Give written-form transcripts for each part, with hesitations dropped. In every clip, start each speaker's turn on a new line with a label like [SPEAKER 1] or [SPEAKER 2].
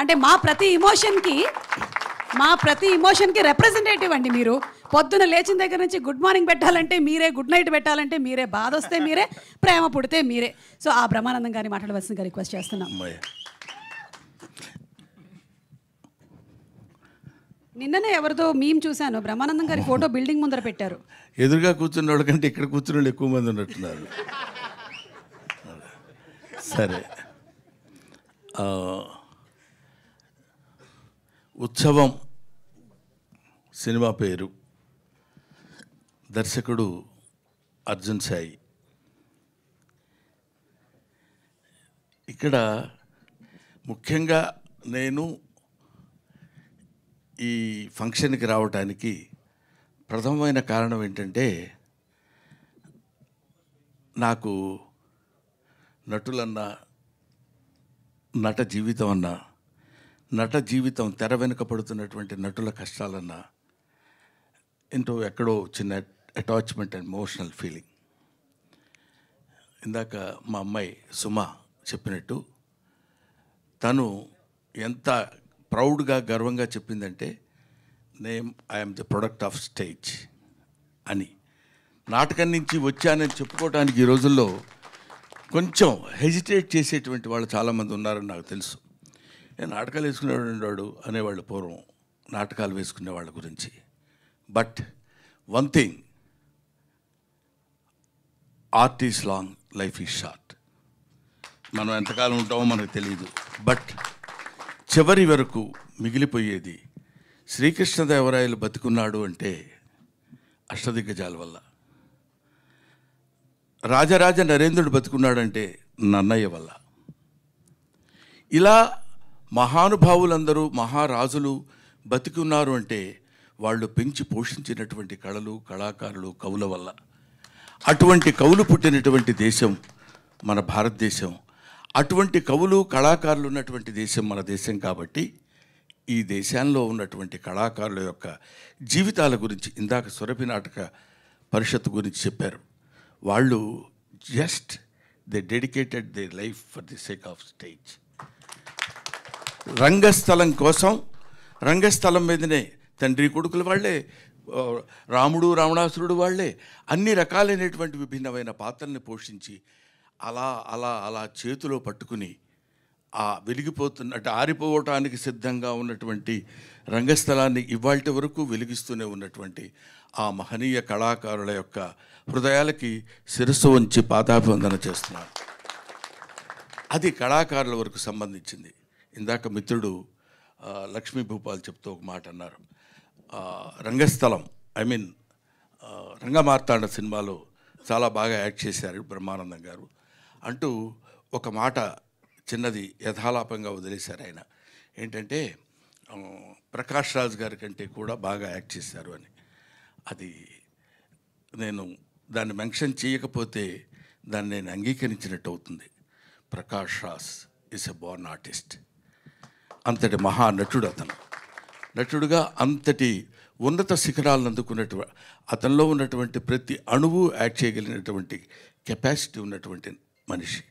[SPEAKER 1] అంటే మా ప్రతి ఇమోషన్కి రిప్రజెంటేటివ్ అండి మీరు. పొద్దున లేచిన దగ్గర నుంచి గుడ్ మార్నింగ్ పెట్టాలంటే మీరే, గుడ్ నైట్ పెట్టాలంటే మీరే, బాధ వస్తే మీరే, ప్రేమ పుడితే మీరే. సో ఆ బ్రహ్మానందం గారిని మాట్లాడవలసిందిగా రిక్వెస్ట్ చేస్తున్నాం. నిన్ననే ఎవరితో మేము చూశాను, బ్రహ్మానందం గారి ఫోటో బిల్డింగ్ ముందర పెట్టారు.
[SPEAKER 2] ఎదురుగా కూర్చున్న వాళ్ళ కంటే ఇక్కడ కూర్చున్న వాళ్ళు ఎక్కువ మంది ఉన్నట్టున్నారు. సరే, ఉత్సవం సినిమా పేరు, దర్శకుడు అర్జున్ సాయి. ఇక్కడ ముఖ్యంగా నేను ఈ ఫంక్షన్కి రావడానికి ప్రథమమైన కారణం ఏంటంటే, నాకు నటులన్నా, నట జీవితం అన్నా, నట జీవితం తెర వెనుక పడుతున్నటువంటి నటుల కష్టాలన్నా ఎక్కడో చిన్న అటాచ్మెంట్ అండ్ ఎమోషనల్ ఫీలింగ్. ఇందాక మా అమ్మాయి సుమ చెప్పినట్టు, తను ఎంత ప్రౌడ్గా గర్వంగా చెప్పిందంటే, I'm the product of stage అని. నాటకం నుంచి వచ్చానని చెప్పుకోవడానికి ఈ రోజుల్లో కొంచెం హెజిటేట్ చేసేటువంటి వాళ్ళు చాలామంది ఉన్నారని నాకు తెలుసు. నేను నాటకాలు వేసుకునేవాడు అనేవాళ్ళు పూర్వం, నాటకాలు వేసుకునే వాళ్ళ గురించి. But one thing, art is long, life is short. మనం ఎంతకాలం ఉంటామో మనకు తెలియదు. బట్ చివరి వరకు మిగిలిపోయేది, శ్రీకృష్ణదేవరాయలు బతికున్నాడు అంటే అష్టదిగ్గజాల వల్ల, రాజరాజ నరేంద్రుడు బతికున్నాడంటే నన్నయ్య వల్ల. ఇలా మహానుభావులందరూ, మహారాజులు బతికున్నారు అంటే వాళ్ళు పెంచి పోషించినటువంటి కళలు, కళాకారులు, కవుల వల్ల. అటువంటి కవులు పుట్టినటువంటి దేశం మన భారతదేశం. అటువంటి కవులు, కళాకారులు ఉన్నటువంటి దేశం మన దేశం. కాబట్టి ఈ దేశంలో ఉన్నటువంటి కళాకారుల యొక్క జీవితాల గురించి ఇందాక సురభి నాటక పరిషత్తు గురించి చెప్పారు. వాళ్ళు just they dedicated they life for the sake of stage. రంగస్థలం కోసం, రంగస్థలం మీదనే తండ్రి కొడుకులు వాళ్ళే, రాముడు రావణాసురుడు వాళ్ళే, అన్ని రకాలైనటువంటి విభిన్నమైన పాత్రల్ని పోషించి అలా అలా అలా చేతిలో పట్టుకుని ఆ వెలిగిపోతున్నట్టు ఆరిపోవటానికి సిద్ధంగా ఉన్నటువంటి రంగస్థలాన్ని ఇవాల్టి వరకు వెలిగిస్తూనే ఉన్నటువంటి ఆ మహనీయ కళాకారుల యొక్క హృదయాలకి శిరస్సు వంచి పాదాభివందన చేస్తున్నాను. అది కళాకారుల వరకు సంబంధించింది. ఇందాక మిత్రుడు లక్ష్మీ భూపాల్ చెప్తూ ఒక మాట అన్నారు. రంగస్థలం, రంగమార్తాండ సినిమాలో చాలా బాగా యాక్ట్ చేశారు బ్రహ్మానందం గారు అంటూ ఒక మాట చిన్నది యథాలాపంగా వదిలేశారు ఆయన. ఏంటంటే, ప్రకాష్ రాజ్ గారి కంటే కూడా బాగా యాక్ట్ చేశారు అని. అది నేను దాన్ని మెన్షన్ చేయకపోతే దాన్ని నేను అంగీకరించినట్టు అవుతుంది. Prakash Raj is a Born artist. అంతటి మహానటుడు అతను. నటుడుగా అంతటి ఉన్నత శిఖరాలను అందుకున్నటువంటి, అతనిలో ఉన్నటువంటి ప్రతి అణువు యాక్ట్ చేయగలిగినటువంటి కెపాసిటీ ఉన్నటువంటి మనిషి,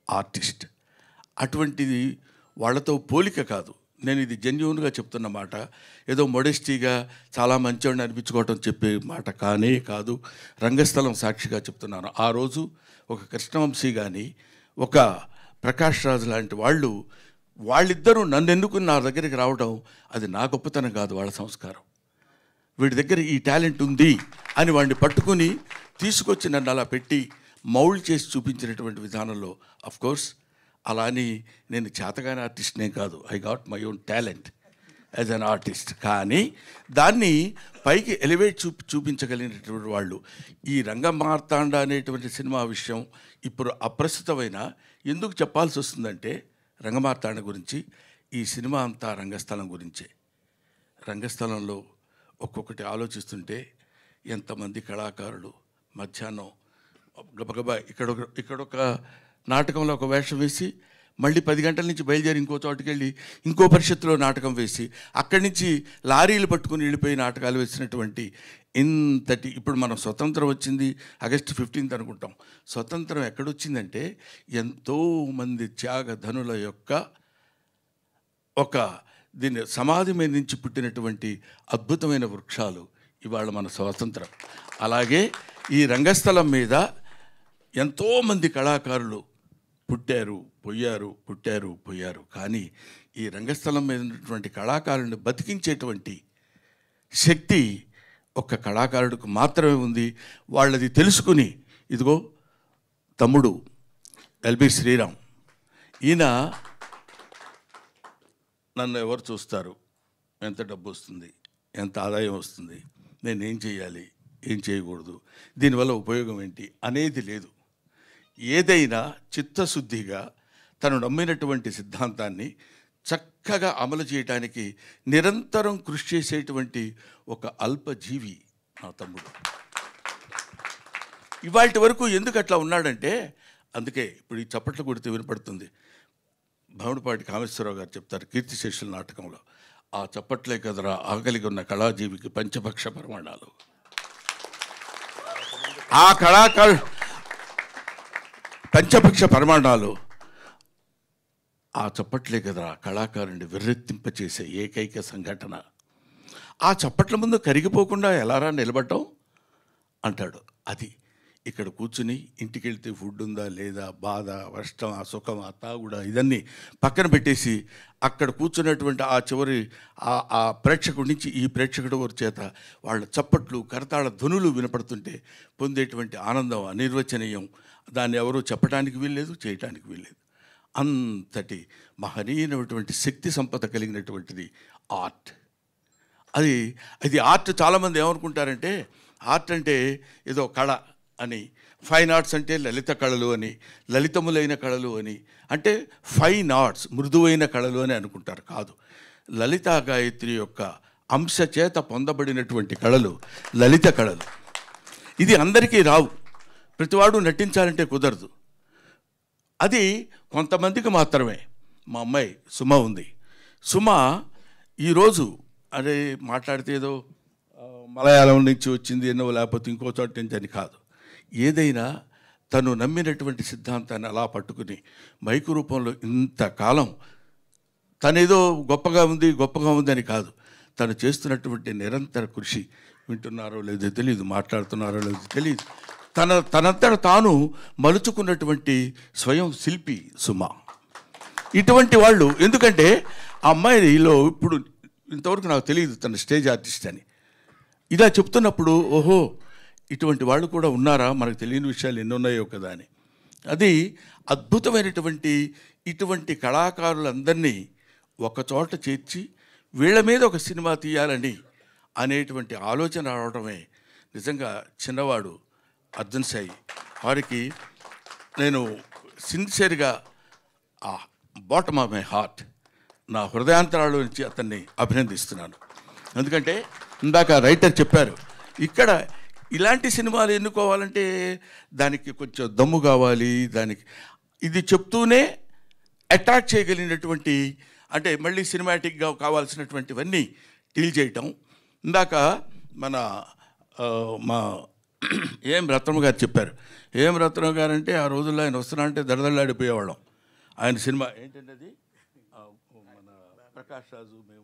[SPEAKER 2] ఆర్టిస్ట్. అటువంటిది వాళ్ళతో పోలిక కాదు. నేను ఇది జెన్యూన్గా చెప్తున్న మాట, ఏదో మొడెస్టీగా చాలా మంచివాడిని అనిపించుకోవటం చెప్పే మాట కానే కాదు. రంగస్థలం సాక్షిగా చెప్తున్నాను. ఆ రోజు ఒక కృష్ణవంశీ కానీ, ఒక ప్రకాష్ రాజ్ లాంటి వాళ్ళిద్దరూ నన్ను ఎన్నుకుని నా దగ్గరికి రావడం, అది నా గొప్పతనం కాదు, వాళ్ళ సంస్కారం. వీడి దగ్గర ఈ టాలెంట్ ఉంది అని వాడిని పట్టుకుని తీసుకొచ్చి నన్ను అలా పెట్టి మౌల్డ్ చేసి చూపించినటువంటి విధానంలో, అఫ్కోర్స్ అలా అని నేను చేతగానే ఆర్టిస్ట్నే కాదు, I got my own talent as an artist. కానీ దాన్ని పైకి ఎలివేట్ చూపించగలిగినటువంటి వాళ్ళు. ఈ రంగమార్తాండ అనేటువంటి సినిమా విషయం ఇప్పుడు అప్రస్తుతమైన ఎందుకు చెప్పాల్సి వస్తుందంటే, రంగమార్తాండ గురించి, ఈ సినిమా అంతా రంగస్థలం గురించే. రంగస్థలంలో ఒక్కొక్కటి ఆలోచిస్తుంటే ఎంతమంది కళాకారులు మధ్యాహ్నం గబగబా ఇక్కడొక నాటకంలో ఒక వేషం వేసి, మళ్ళీ 10 గంటల నుంచి బయలుదేరి ఇంకో చోటుకి వెళ్ళి ఇంకో పరిషత్తులో నాటకం వేసి, అక్కడి నుంచి లారీలు పట్టుకుని వెళ్ళిపోయి నాటకాలు వేసినటువంటి ఇంతటి, ఇప్పుడు మనం స్వతంత్రం వచ్చింది ఆగస్టు 15 అనుకుంటాం. స్వతంత్రం ఎక్కడొచ్చిందంటే ఎంతోమంది త్యాగధనుల యొక్క దీన్ని సమాధి మీద నుంచి పుట్టినటువంటి అద్భుతమైన వృక్షాలు ఇవాళ మన స్వాతంత్రం. అలాగే ఈ రంగస్థలం మీద ఎంతోమంది కళాకారులు పుట్టారు పోయారు. కానీ ఈ రంగస్థలం మీద ఉన్నటువంటి కళాకారుని బతికించేటువంటి శక్తి ఒక్క కళాకారుడికి మాత్రమే ఉంది. వాళ్ళది తెలుసుకుని ఇదిగో తమ్ముడు ఎల్బి శ్రీరామ్, ఈయన నన్ను ఎవరు చూస్తారు, ఎంత డబ్బు వస్తుంది, ఎంత ఆదాయం వస్తుంది, నేనేం చేయాలి, ఏం చేయకూడదు, దీనివల్ల ఉపయోగం ఏంటి అనేది లేదు. ఏదైనా చిత్తశుద్ధిగా తను నమ్మినటువంటి సిద్ధాంతాన్ని చక్కగా అమలు చేయడానికి నిరంతరం కృషి చేసేటువంటి ఒక అల్పజీవి నా తమ్ముడు. ఇవాటి వరకు ఎందుకు అట్లా ఉన్నాడంటే, అందుకే ఇప్పుడు ఈ చప్పట్లు కొడితే వినపడుతుంది. భవనపాటి కామేశ్వరరావు గారు చెప్తారు కీర్తిశేషుల నాటకంలో, ఆ చప్పట్లే కదరా ఆకలిగా ఉన్న కళాజీవికి పంచపక్ష ప్రమాణాలు. ఆ కళాకారు పంచపక్ష ప్రమాణాలు ఆ చప్పట్లే కదరా కళాకారుని విర్రెత్తింపచేసే ఏకైక సంఘటన. ఆ చప్పట్ల ముందు కరిగిపోకుండా ఎలారా నిలబడటం అంటాడు. అది ఇక్కడ కూర్చుని ఇంటికి వెళ్తే ఫుడ్ ఉందా లేదా, బాధ, కష్టం, ఆ సుఖం, ఆ తాగుడా, ఇదన్నీ పక్కన పెట్టేసి అక్కడ కూర్చున్నటువంటి ఆ చివరి ఆ ప్రేక్షకుడి నుంచి ఈ ప్రేక్షకుడి వారి చేత వాళ్ళ చప్పట్లు కరతాళ ధ్వనులు వినపడుతుంటే పొందేటువంటి ఆనందం అనిర్వచనీయం. దాన్ని ఎవరూ చెప్పడానికి వీల్లేదు, చేయటానికి వీల్లేదు. అంతటి మహనీయమైనటువంటి శక్తి సంపద కలిగినటువంటిది ఆర్ట్. అది ఆర్ట్. చాలామంది ఏమనుకుంటారంటే ఆర్ట్ అంటే ఏదో కళ అని, ఫైన్ ఆర్ట్స్ అంటే లలిత కళలు అని, లలితములైన కళలు అని, అంటే ఫైన్ ఆర్ట్స్ మృదువైన కళలు అని అనుకుంటారు. కాదు, లలితా గాయత్రి యొక్క అంశ చేత పొందబడినటువంటి కళలు లలిత కళలు. ఇది అందరికీ రావు, ప్రతివాడు నటించాలంటే కుదరదు. అది కొంతమందికి మాత్రమే. మా అమ్మాయి సుమ ఉంది. సుమ ఈరోజు అదే మాట్లాడితే ఏదో మలయాళం నుంచి వచ్చింది ఎన్నో, లేకపోతే ఇంకో చోట నుంచి అని కాదు. ఏదైనా తను నమ్మినటువంటి సిద్ధాంతాన్ని అలా పట్టుకుని మైకు రూపంలో ఇంతకాలం తనేదో గొప్పగా ఉంది అని కాదు, తను చేస్తున్నటువంటి నిరంతర కృషి. వింటున్నారో లేదో తెలియదు, మాట్లాడుతున్నారో లేదో తెలియదు, తనంతట తాను మలుచుకున్నటువంటి స్వయం శిల్పి సుమ. ఇటువంటి వాళ్ళు, ఎందుకంటే ఆ అమ్మాయిలో ఇప్పుడు ఇంతవరకు నాకు తెలియదు తన స్టేజ్ ఆర్టిస్ట్ అని. ఇలా చెప్తున్నప్పుడు ఓహో ఇటువంటి వాళ్ళు కూడా ఉన్నారా, మనకు తెలియని విషయాలు ఎన్ని ఉన్నాయో కదా అని. అది అద్భుతమైనటువంటి ఇటువంటి కళాకారులందరినీ ఒకచోట చేర్చి వీళ్ళ మీద ఒక సినిమా తీయాలని అనేటువంటి ఆలోచన రావడమే నిజంగా చిన్నవాడు అర్జున్ సాయి. వారికి నేను సిన్సియర్గా బాటమ్ ఆఫ్ మై హార్ట్, నా హృదయాంతరాల నుంచి అతన్ని అభినందిస్తున్నాను. ఎందుకంటే ఇందాక రైటర్ చెప్పారు, ఇక్కడ ఇలాంటి సినిమాలు ఎన్నుకోవాలంటే దానికి కొంచెం దమ్ము కావాలి, దానికి ఇది చెప్తూనే అట్రాక్ట్ చేయగలిగినటువంటి, అంటే మళ్ళీ సినిమాటిక్గా కావాల్సినటువంటివన్నీ డీల్ చేయటం. ఇందాక మా ఏం రత్నమ్మ గారు చెప్పారు. ఏం రత్నమ్మ గారు అంటే ఆ రోజుల్లో ఆయన వస్తున్నా అంటే దడదళ్ళాడిపోయేవాళ్ళం. ఆయన సినిమా ఏంటంటే అది మన ప్రకాష్ రాజు, మేము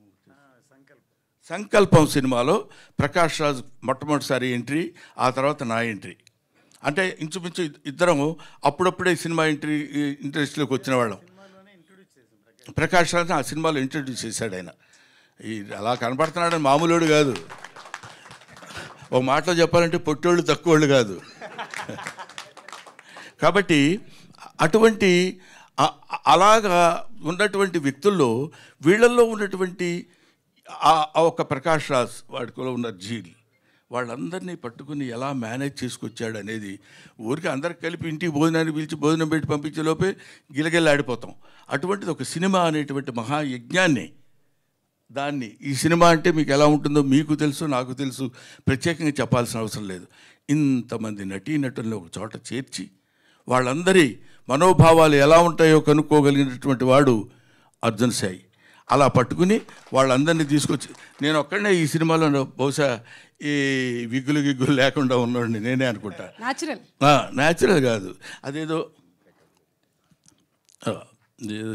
[SPEAKER 2] సంకల్పం సినిమాలో ప్రకాష్ రాజ్ మొట్టమొదటిసారి ఎంట్రీ, ఆ తర్వాత నా ఎంట్రీ. అంటే ఇంచుమించు ఇద్దరం అప్పుడప్పుడే సినిమా ఇంట్రెస్ట్లోకి వచ్చిన వాళ్ళం. ప్రకాష్ రాజ్ ఆ సినిమాలో ఇంట్రడ్యూస్ చేశాడు ఆయన. అలా కనపడుతున్నాడని మామూలుడు కాదు, ఒక మాటలో చెప్పాలంటే పొట్టోళ్ళు తక్కువోళ్ళు కాదు. కాబట్టి అటువంటి అలాగా ఉన్నటువంటి వ్యక్తుల్లో వీళ్ళల్లో ఉన్నటువంటి ఒక ప్రకాష్ రాజ్, వాడిలో ఉన్న జీల్, వాళ్ళందరినీ పట్టుకుని ఎలా మేనేజ్ చేసుకొచ్చాడు అనేది ఊరికి అందరికి కలిపి ఇంటికి భోజనాన్ని పిలిచి భోజనం పెట్టి పంపించే లోపే గిలగిల్లాడిపోతాం. అటువంటిది ఒక సినిమా అనేటువంటి మహాయజ్ఞాన్ని, దాన్ని ఈ సినిమా అంటే మీకు ఎలా ఉంటుందో మీకు తెలుసు, నాకు తెలుసు, ప్రత్యేకంగా చెప్పాల్సిన అవసరం లేదు. ఇంతమంది నటీనటులను ఒక చోట చేర్చి వాళ్ళందరి మనోభావాలు ఎలా ఉంటాయో కనుక్కోగలిగినటువంటి వాడు అర్జున్ సాయి. అలా పట్టుకుని వాళ్ళందరినీ తీసుకొచ్చి, నేను ఒక్కడనే ఈ సినిమాలో బహుశా ఈ విగ్గులు లేకుండా ఉన్నాడు నేనే అనుకుంటా. న్యాచురల్ కాదు, అదేదో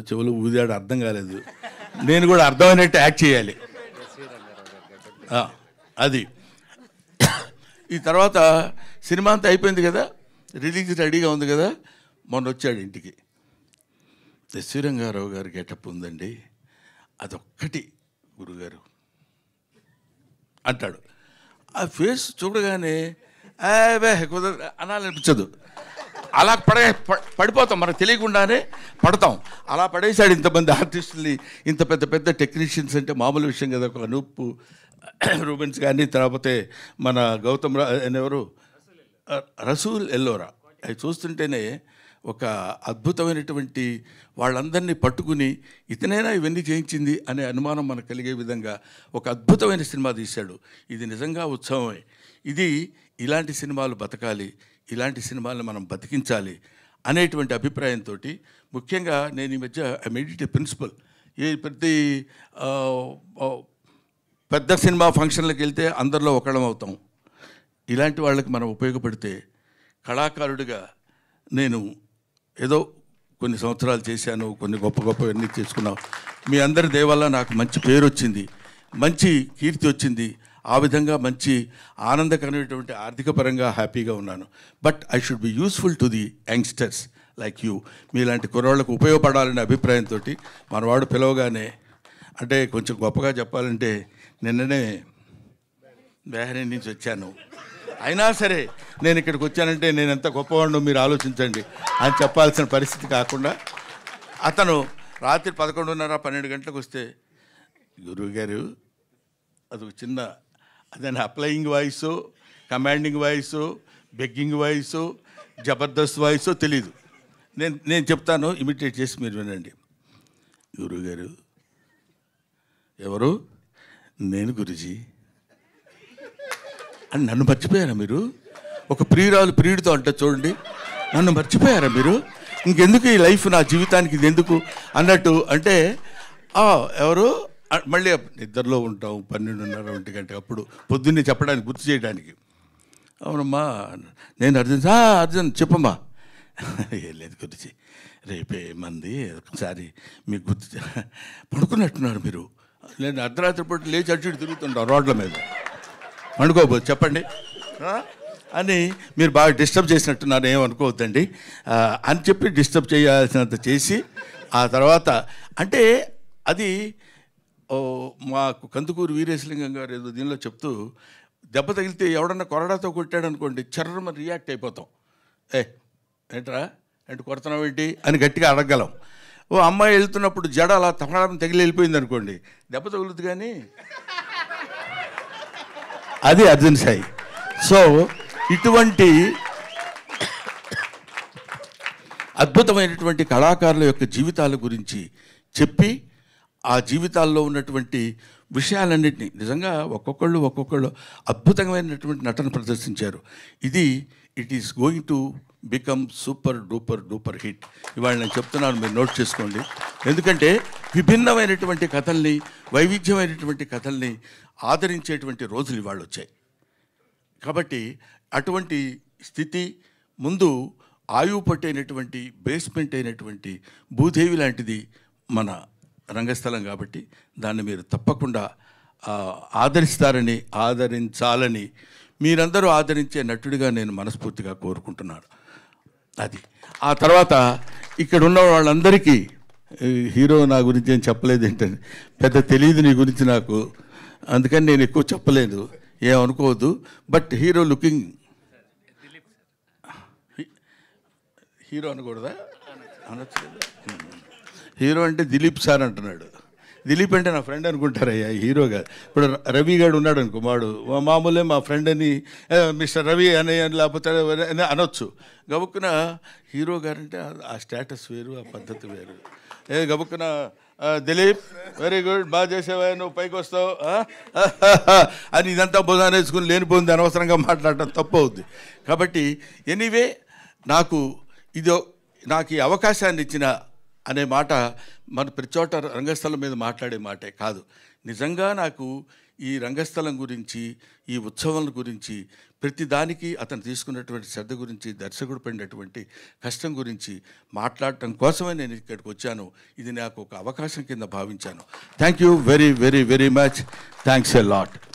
[SPEAKER 2] చెవులు ఊదాడు, అర్థం కాలేదు. నేను కూడా అర్థమైనట్టు యాక్ట్ చేయాలి. అది ఈ తర్వాత సినిమా అంతా అయిపోయింది కదా, రిలీజ్ రెడీగా ఉంది కదా, మొన్న వచ్చాడు ఇంటికి. ఎస్వి రంగారావు గారు గెటప్ ఉందండి, అదొక్కటి గురుగారు అంటాడు. ఆ ఫేస్ చూడగానే కుదరదు అనాలనిపించదు. అలా పడిపోతాం, మనకు తెలియకుండానే పడతాం. అలా పడేశాడు ఇంతమంది ఆర్టిస్టుల్ని, ఇంత పెద్ద పెద్ద టెక్నీషియన్స్. అంటే మామూలు విషయం కదా. ఒక అనూప్ రూబెన్స్ కానీ, తర్వాత మన గౌతమ్ ఎవరు రసూల్ ఎల్లోరా, అవి చూస్తుంటేనే ఒక అద్భుతమైనటువంటి వాళ్ళందరినీ పట్టుకుని ఇతనైనా ఇవన్నీ చేయించింది అనే అనుమానం మనకు కలిగే విధంగా ఒక అద్భుతమైన సినిమా తీశాడు. ఇది నిజంగా ఉత్సవమే. ఇది ఇలాంటి సినిమాలు బతకాలి, ఇలాంటి సినిమాలను మనం బతికించాలి అనేటువంటి అభిప్రాయంతో, ముఖ్యంగా నేను ఈ మధ్య మెడిటేటివ్ ప్రిన్సిపల్, ప్రతి పెద్ద సినిమా ఫంక్షన్లకు వెళ్తే అందరిలో ఒకళ్ళం అవుతాం. ఇలాంటి వాళ్ళకి మనం ఉపయోగపడితే, కళాకారుడిగా నేను ఏదో కొన్ని సంవత్సరాలు చేశాను, కొన్ని గొప్ప గొప్పవన్నీ చేసుకున్నాం. మీ అందరి దయ వల్ల నాకు మంచి పేరు వచ్చింది, మంచి కీర్తి వచ్చింది. ఆ విధంగా మంచి ఆనందకరమైనటువంటి ఆర్థిక పరంగా హ్యాపీగా ఉన్నాను. But I should be useful to the youngsters like you. మీలాంటి కుర్రాళ్ళకు ఉపయోగపడాలనే అభిప్రాయంతో మనవాడు పిలవగానే, అంటే కొంచెం గొప్పగా చెప్పాలంటే నిన్ననే బెహరీన్ నుంచి వచ్చాను, అయినా సరే నేను ఇక్కడికి వచ్చానంటే నేను ఎంత గొప్పవాడినో మీరు ఆలోచించండి అని చెప్పాల్సిన పరిస్థితి కాకుండా, అతను రాత్రి 11:30, 12 గంటలకు వస్తే, గురువుగారు అది చిన్న అదని applying voice, commanding voice, begging voice, Jabardasth voice తెలీదు. నేను చెప్తాను, ఇమిటేట్ చేసి మీరు వినండి. గురువుగారు ఎవరు? నేను గురుజీ అని. నన్ను మర్చిపోయారా మీరు? ఒక ప్రియురాలు ప్రియుడితో అంటే చూడండి, నన్ను మర్చిపోయారా మీరు? ఇంకెందుకు ఈ లైఫ్, నా జీవితానికి ఇది ఎందుకు అన్నట్టు. అంటే ఎవరు? మళ్ళీ నిద్రలో ఉంటాం 12:30, 1 గంట, అప్పుడు పొద్దున్నే చెప్పడానికి, గుర్తు చేయడానికి. అవునమ్మా, నేను అర్జున్ చెప్పమ్మా. ఏం లేదు గురించి, రేపే మంది ఒకసారి మీకు గుర్తు పడుకున్నట్టున్నారు మీరు. నేను అర్ధరాత్రి పూట లేచి అటు ఇటు తిరుగుతుంటాం రోడ్ల మీద. అనుకోబోదు చెప్పండి అని మీరు బాగా డిస్టర్బ్ చేసినట్టున్నారు, ఏమనుకోవద్దండి అని చెప్పి డిస్టర్బ్ చేయాల్సినంత చేసి, ఆ తర్వాత అంటే అది మాకు కందుకూరు వీరేశలింగం గారు ఏదో దీనిలో చెప్తూ, దెబ్బ తగిలితే ఎవడన్నా కొరడాతో కొట్టాడు అనుకోండి, చర్రమ రియాక్ట్ అయిపోతాం. ఏంట్రా అంటే కొడుతున్నావు ఏంటి అని గట్టిగా అడగగలం. ఓ అమ్మాయి వెళ్తున్నప్పుడు జడ అలా తగిలి వెళ్ళిపోయింది అనుకోండి, దెబ్బ తగులుద్ది కానీ అది అర్జున్ సాయి. సో ఇటువంటి అద్భుతమైనటువంటి కళాకారుల యొక్క జీవితాల గురించి చెప్పి, ఆ జీవితాల్లో ఉన్నటువంటి విషయాలన్నింటినీ నిజంగా ఒక్కొక్కళ్ళు అద్భుతమైనటువంటి నటన ప్రదర్శించారు. It is going to become super duper hit. ఇవాళ నేను చెప్తున్నాను, మీరు నోట్ చేసుకోండి. ఎందుకంటే విభిన్నమైనటువంటి కథల్ని, వైవిధ్యమైనటువంటి కథల్ని ఆదరించేటువంటి రోజులు ఇవాళ వచ్చాయి. కాబట్టి అటువంటి స్థితి ముందు ఆయువు పట్టైనటువంటి, బేస్మెంట్ అయినటువంటి భూదేవి లాంటిది మన రంగస్థలం. కాబట్టి దాన్ని మీరు తప్పకుండా ఆదరించాలని, మీరందరూ ఆదరించే నటుడిగా నేను మనస్ఫూర్తిగా కోరుకుంటున్నాను. అది ఆ తర్వాత ఇక్కడ ఉన్న వాళ్ళందరికీ, హీరో నా గురించి ఏం చెప్పలేదు ఏంటంటే, పెద్ద తెలియదు నీ గురించి నాకు, అందుకని నేను ఎక్కువ చెప్పలేదు, ఏమనుకోవద్దు. బట్ హీరో లుకింగ్, హీరో అనకూడదా? అనొచ్చు కదా. హీరో అంటే దిలీప్ సార్ అంటున్నాడు. దిలీప్ అంటే నా ఫ్రెండ్ అనుకుంటారయ్యా, హీరో కాదు. ఇప్పుడు రవి గారు ఉన్నాడు అనుకో, మామూలే మా ఫ్రెండ్ అని, మిస్టర్ రవి అని లేకపోతే అనొచ్చు. గబుక్కున హీరో గారంటే ఆ స్టేటస్ వేరు, ఆ పద్ధతి వేరు. గబుక్కున దిలీప్ వెరీ గుడ్, బాగా చేసేవా, నువ్వు పైకి వస్తావు అని ఇదంతా బోధాన వేసుకుని లేనిపోయింది అనవసరంగా మాట్లాడటం తప్పు అవుద్ది. కాబట్టి ఎనీవే, నాకు ఈ అవకాశాన్ని ఇచ్చిన అనే మాట మన ప్రతి చోట రంగస్థలం మీద మాట్లాడే మాటే కాదు. నిజంగా నాకు ఈ రంగస్థలం గురించి, ఈ ఉత్సవం గురించి, ప్రతి దానికి అతను తీసుకున్నటువంటి శ్రద్ధ గురించి, దర్శకుడు పడినటువంటి కష్టం గురించి మాట్లాడటం కోసమే నేను ఇక్కడికి వచ్చాను. ఇది నాకు ఒక అవకాశం కింద భావించాను. Thank you very very very much. Thanks a lot.